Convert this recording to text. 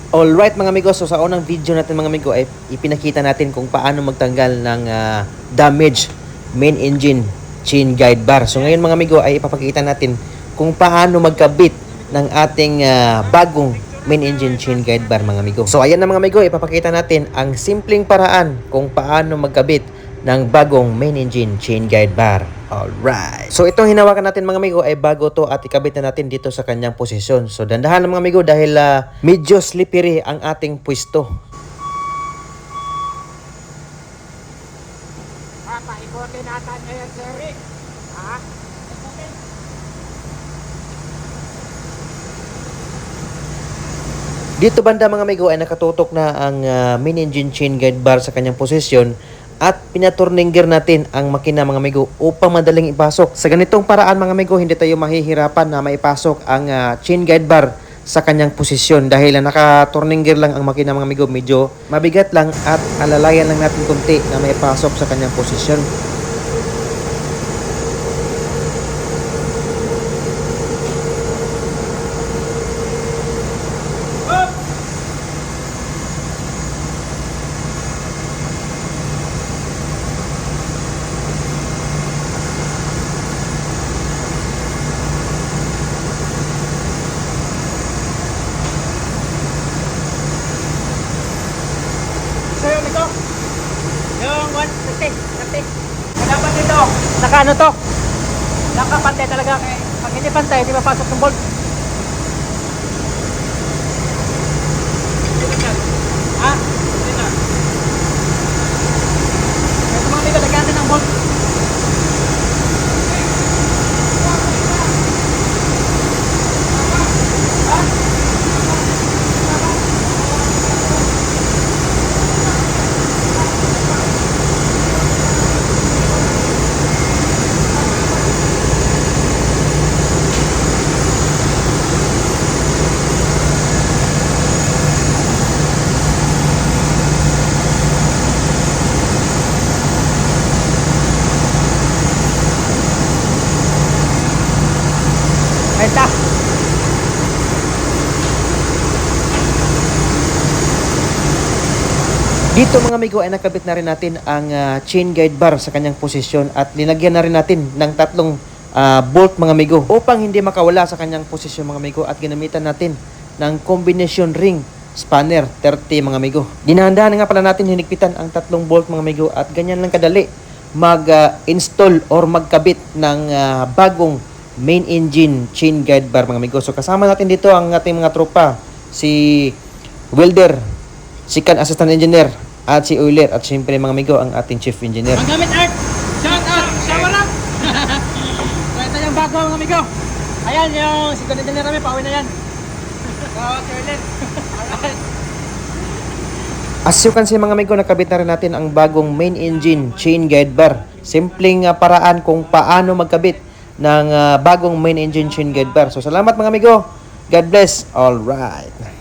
Alright mga amigo, so sa unang video natin mga amigo ay ipinakita natin kung paano magtanggal ng damage main engine chain guide bar. So ngayon mga amigo ay ipapakita natin kung paano magkabit ng ating bagong main engine chain guide bar mga amigo. So ayan na mga amigo, ipapakita natin ang simpleng paraan kung paano magkabit ng bagong main engine chain guide bar. Alright. So itong hinawakan natin mga amigo ay bago to at ikabit na natin dito sa kanyang posisyon. So dandahan na mga amigo dahil medyo slippery ang ating pwesto. Paikotin natin ngayon, Sir Rick. Ha? Dito banda mga amigo ay nakatutok na ang main engine chain guide bar sa kanyang posisyon at pinaturning gear natin ang makina mga amigo upang madaling ipasok. Sa ganitong paraan mga amigo, hindi tayo mahihirapan na maipasok ang chain guide bar sa kanyang posisyon dahil naka-turning gear lang ang makina mga amigo, medyo mabigat lang at alalayan lang natin kunti na maipasok sa kanyang posisyon. So yung ito, yung 150. Dapat dito, naka to? Nakapantay talaga. Pag hindi pantay, di mapasok ng bolt. Ha? Hindi na. Ito mga amigo, lagyan natin ng bolt. Ito. Dito mga amigo ay nakabit na rin natin ang chain guide bar sa kanyang posisyon at linagyan na rin natin ng tatlong bolt mga amigo upang hindi makawala sa kanyang posisyon mga amigo at ginamitan natin ng combination ring spanner 30 mga amigo. Dinahandahan nga pala natin hinigpitan ang tatlong bolt mga amigo at ganyan lang kadali mag-install or magkabit ng bagong main engine chain guide bar mga amigo. So kasama natin dito ang ating mga tropa, si welder, si assistant engineer at si oiler at siyempre mga amigo ang ating chief engineer. Ang gamit art. Shout out. Shower up. So ito yung bago mga amigo. Ayan yung si engineer namin, pauwi na yan. So, Sherlyn. As you can see mga amigo, nakabit na rin natin ang bagong main engine chain guide bar. Simpleng paraan kung paano magkabit ng bagong main engine chain guide bar. So salamat mga amigo. God bless. All right.